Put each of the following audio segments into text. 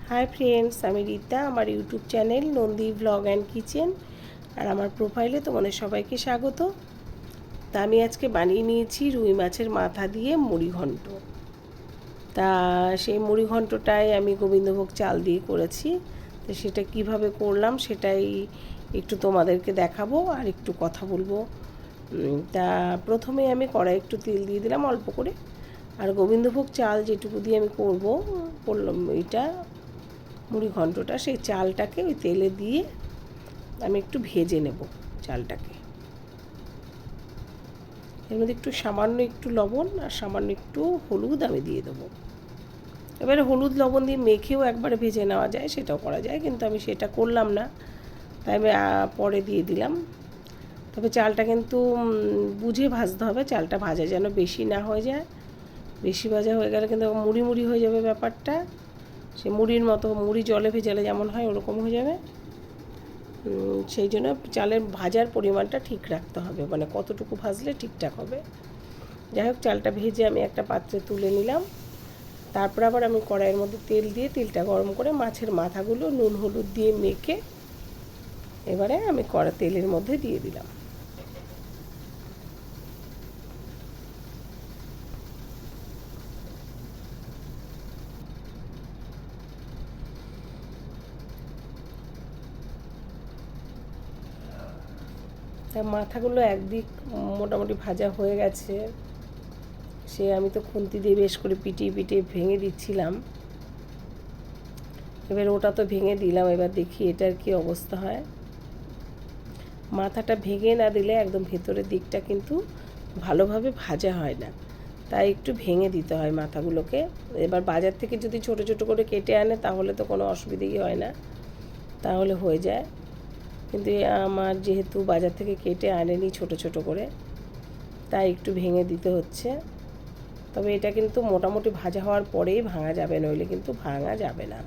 Hi friends, আমি রীতা। আমার YouTube channel Nandi blog and kitchen আর আমার প্রোফাইলে তোমাদের সবাইকে স্বাগত। তা আমি আজকে বানিয়ে নিয়েছি রুই মাছের মাথা দিয়ে মুড়ি ঘন্ট। তা সেই মুড়ি ঘন্টটাই আমি গোবিন্দভোগ চাল দিয়ে করেছি। তো সেটা কিভাবে করলাম সেটাই একটু তোমাদেরকে দেখাবো আর একটু কথা বলবো। তা প্রথমে আমি কড়াই একটু তেল দিয়ে দিলাম অল্প করে। আর গোবিন্দভোগ চাল যেটুকু দিয়ে আমি করলাম এটা মুড়ি ঘন্টটা, সেই চালটাকে ওই তেলে দিয়ে আমি একটু ভেজে নেব চালটাকে। এর মধ্যে সামান্য একটু লবণ আর সামান্য একটু হলুদ আমি দিয়ে দেবো। এবারে হলুদ লবণ দিয়ে মেখেও একবারে ভেজে নেওয়া যায়, সেটাও করা যায়, কিন্তু আমি সেটা করলাম না, তাই আমি পরে দিয়ে দিলাম। তবে চালটা কিন্তু বুঝে ভাজতে হবে, চালটা ভাজা যেন বেশি না হয়ে যায়। বেশি ভাজা হয়ে গেলে কিন্তু মুড়ি মুড়ি হয়ে যাবে ব্যাপারটা। সে মুড়ির মতো, মুড়ি জলে ভেজালে যেমন হয় ওরকম হয়ে যাবে। সেই জন্য চালের ভাজার পরিমাণটা ঠিক রাখতে হবে, মানে কতটুকু ভাজলে ঠিকঠাক হবে। যাই হোক, চালটা ভেজে আমি একটা পাত্রে তুলে নিলাম। তারপর আবার আমি কড়াইয়ের মধ্যে তেল দিয়ে তেলটা গরম করে মাছের মাথাগুলো নুন হলুদ দিয়ে মেখে এবারে আমি তেলের মধ্যে দিয়ে দিলাম। তা মাথাগুলো একদিক মোটামুটি ভাজা হয়ে গেছে, সে আমি তো খুন্তি দিয়ে বেশ করে পিটিয়ে পিটিয়ে ভেঙে দিচ্ছিলাম। এবার ওটা তো ভেঙে দিলাম, এবার দেখি এটার কি অবস্থা হয়। মাথাটা ভেঙে না দিলে একদম ভেতরের দিকটা কিন্তু ভালোভাবে ভাজা হয় না, তাই একটু ভেঙে দিতে হয় মাথাগুলোকে। এবার বাজার থেকে যদি ছোট ছোট করে কেটে আনে তাহলে তো কোনো অসুবিধেই হয় না, তাহলে হয়ে যায়। কিন্তু আমার যেহেতু বাজার থেকে কেটে আনেনি ছোট ছোট করে, তাই একটু ভেঙে দিতে হচ্ছে। তবে এটা কিন্তু মোটামুটি ভাজা হওয়ার পরেই ভাঙা যাবে, নইলে কিন্তু ভাঙা যাবে না।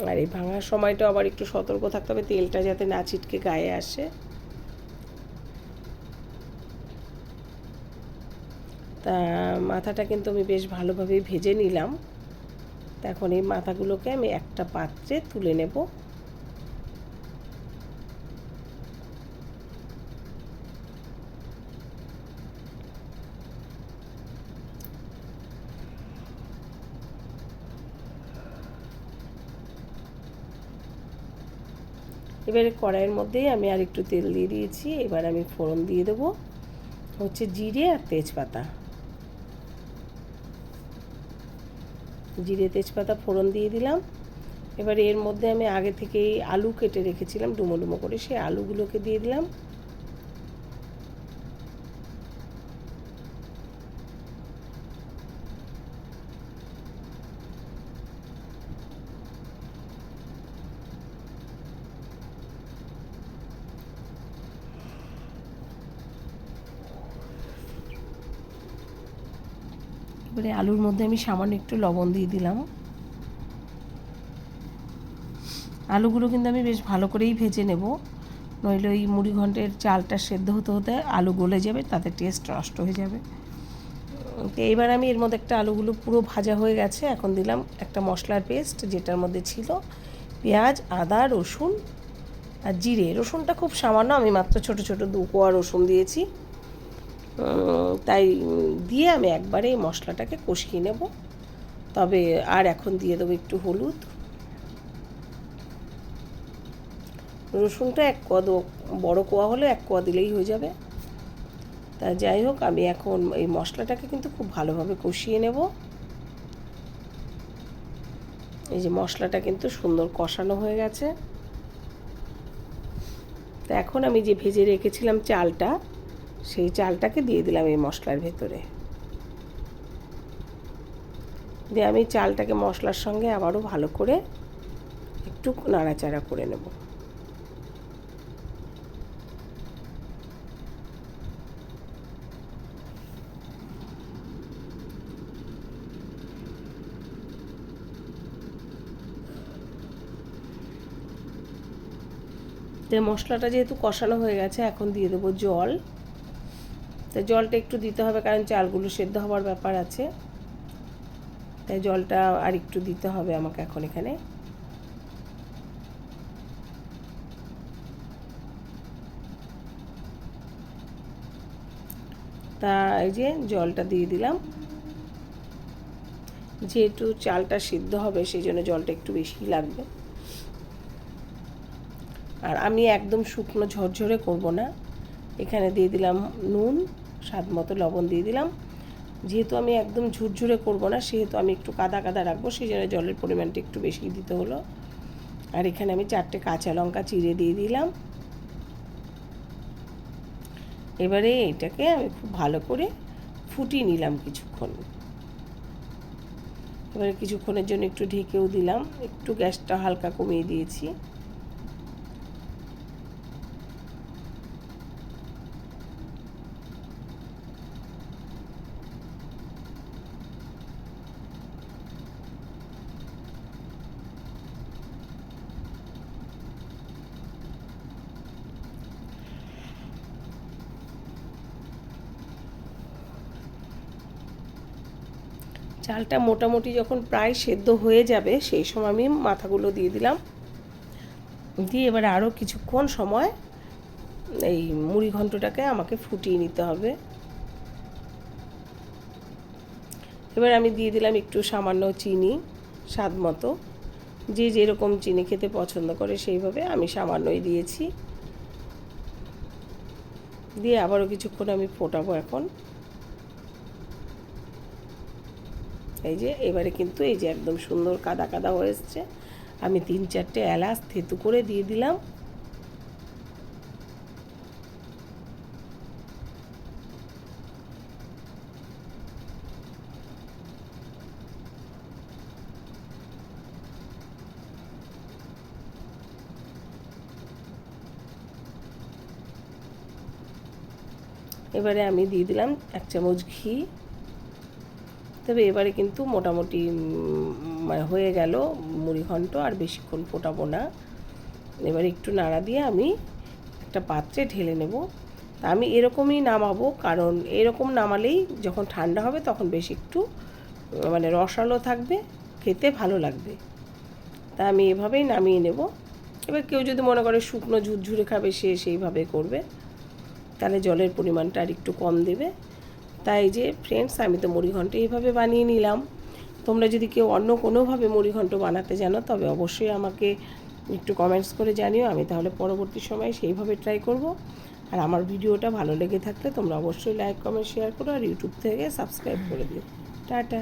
আর এই ভাঙার সময়টা আবার একটু সতর্ক থাকতে হবে, তেলটা যাতে না ছিটকে গায়ে আসে। তা মাথাটা কিন্তু আমি বেশ ভালোভাবেই ভেজে নিলাম। এখন এই মাথাগুলোকে আমি একটা পাত্রে তুলে নেব। এবারে কড়াইয়ের মধ্যেই আমি আর একটু তেল দিয়ে দিয়েছি। এবার আমি ফোড়ন দিয়ে দেবো হচ্ছে জিরে আর তেজপাতা। জিরে তেজপাতা ফোড়ন দিয়ে দিলাম। এবার এর মধ্যে আমি আগে থেকেই আলু কেটে রেখেছিলাম ডুমো ডুমো করে, সেই আলুগুলোকে দিয়ে দিলাম। এবারে আলুর মধ্যে আমি সামান্য একটু লবণ দিয়ে দিলাম। আলুগুলো কিন্তু আমি বেশ ভালো করেই ভেজে নেব, নইলে ওই মুড়ি ঘন্টের চালটা সেদ্ধ হতে হতে আলু গলে যাবে, তাতে টেস্ট নষ্ট হয়ে যাবে। তো এইবার আমি এর মধ্যে আলুগুলো পুরো ভাজা হয়ে গেছে, এখন দিলাম একটা মশলার পেস্ট, যেটার মধ্যে ছিল পেঁয়াজ, আদা, রসুন আর জিরে। রসুনটা খুব সামান্য, আমি মাত্র ছোট ছোট 2 কোয়া রসুন দিয়েছি। তাই দিয়ে আমি একবারে এই মশলাটাকে কষিয়ে নেব। তবে আর এখন দিয়ে দেবো একটু হলুদ। রসুনটা 1 কোয়া, বড় কোয়া হলে 1 কোয়া দিলেই হয়ে যাবে। তা যাই হোক, আমি এখন এই মশলাটাকে কিন্তু খুব ভালোভাবে কষিয়ে নেব। এই যে মশলাটা কিন্তু সুন্দর কষানো হয়ে গেছে। তা এখন আমি যে ভেজে রেখেছিলাম চালটা, সেই চালটাকে দিয়ে দিলাম এই মশলার ভেতরে। দিয়ে আমি চালটাকে মশলার সঙ্গে আবারও ভালো করে একটু নাড়াচাড়া করে নেব। তো মশলাটা যেহেতু কষানো হয়ে গেছে, এখন দিয়ে দেবো জল। তো জলটা একটু দিতে হবে, কারণ চালগুলো সেদ্ধ হওয়ার ব্যাপার আছে। তো তাই জলটা আর একটু দিতে হবে আমাকে এখন এখানে। তা এই যে জলটা দিয়ে দিলাম, যেহেতু চালটা সিদ্ধ হবে সেই জন্য জলটা একটু বেশি লাগবে। আর আমি একদম শুকনো ঝরঝরে করব না, এখানে দিয়ে দিলাম নুন, স্বাদ মতো লবণ দিয়ে দিলাম। যেহেতু আমি একদম ঝুরঝুরে করব না, সেহেতু আমি একটু কাদা কাদা রাখবো, সেই জন্য জলের পরিমাণটা একটু বেশি দিতে হলো। আর এখানে আমি 4টে কাঁচা লঙ্কা চিড়ে দিয়ে দিলাম। এবারে এটাকে আমি খুব ভালো করে ফুটিয়ে নিলাম কিছুক্ষণ। এবারে কিছুক্ষণের জন্য একটু ঢেকেও দিলাম, একটু গ্যাসটা হালকা কমিয়ে দিয়েছি। চালটা মোটামুটি যখন প্রায় সেদ্ধ হয়ে যাবে সেই সময় আমি মাথাগুলো দিয়ে দিলাম, দিয়ে এবার আরও কিছুক্ষণ সময় এই মুড়ি ঘন্টটাকে আমাকে ফুটিয়ে নিতে হবে। এবার আমি দিয়ে দিলাম একটু সামান্য চিনি স্বাদ মতো, যে যেরকম চিনি খেতে পছন্দ করে সেইভাবে আমি সামান্যই দিয়েছি। দিয়ে আবারও কিছুক্ষণ আমি ফোটাবো এখন। এই যে এবারে কিন্তু এই যে একদম সুন্দর কাদা কাদা হয়ে এসছে। আমি 3-4টে এলাচ থেতু করে দিয়ে দিলাম। এবারে আমি দিয়ে দিলাম 1 চামচ ঘি। তবে এবারে কিন্তু মোটামুটি মানে হয়ে গেল মুড়িঘণ্ট, আর বেশিক্ষণ ফোটাবো না। এবারে একটু নাড়া দিয়ে আমি একটা পাত্রে ঢেলে নেব। তা আমি এরকমই নামাবো, কারণ এরকম নামালেই যখন ঠান্ডা হবে তখন বেশ একটু মানে রসালো থাকবে, খেতে ভালো লাগবে। তা আমি এভাবেই নামিয়ে নেব। এবার কেউ যদি মনে করে শুকনো ঝুরঝুরে খাবে, সে সেইভাবে করবে, তাহলে জলের পরিমাণটা আর একটু কম দেবে। তাই যে ফ্রেন্ডস, আমি তো মুড়িঘণ্ট এইভাবে বানিয়ে নিলাম। তোমরা যদি কেউ অন্য কোনোভাবে মুড়িঘণ্ট বানাতে জানো, তবে অবশ্যই আমাকে একটু কমেন্টস করে জানিও, আমি তাহলে পরবর্তী সময়ে সেইভাবে ট্রাই করব। আর আমার ভিডিওটা ভালো লেগে থাকলে তোমরা অবশ্যই লাইক, কমেন্ট, শেয়ার করো, আর ইউটিউব থেকে সাবস্ক্রাইব করে দিও। টাটা।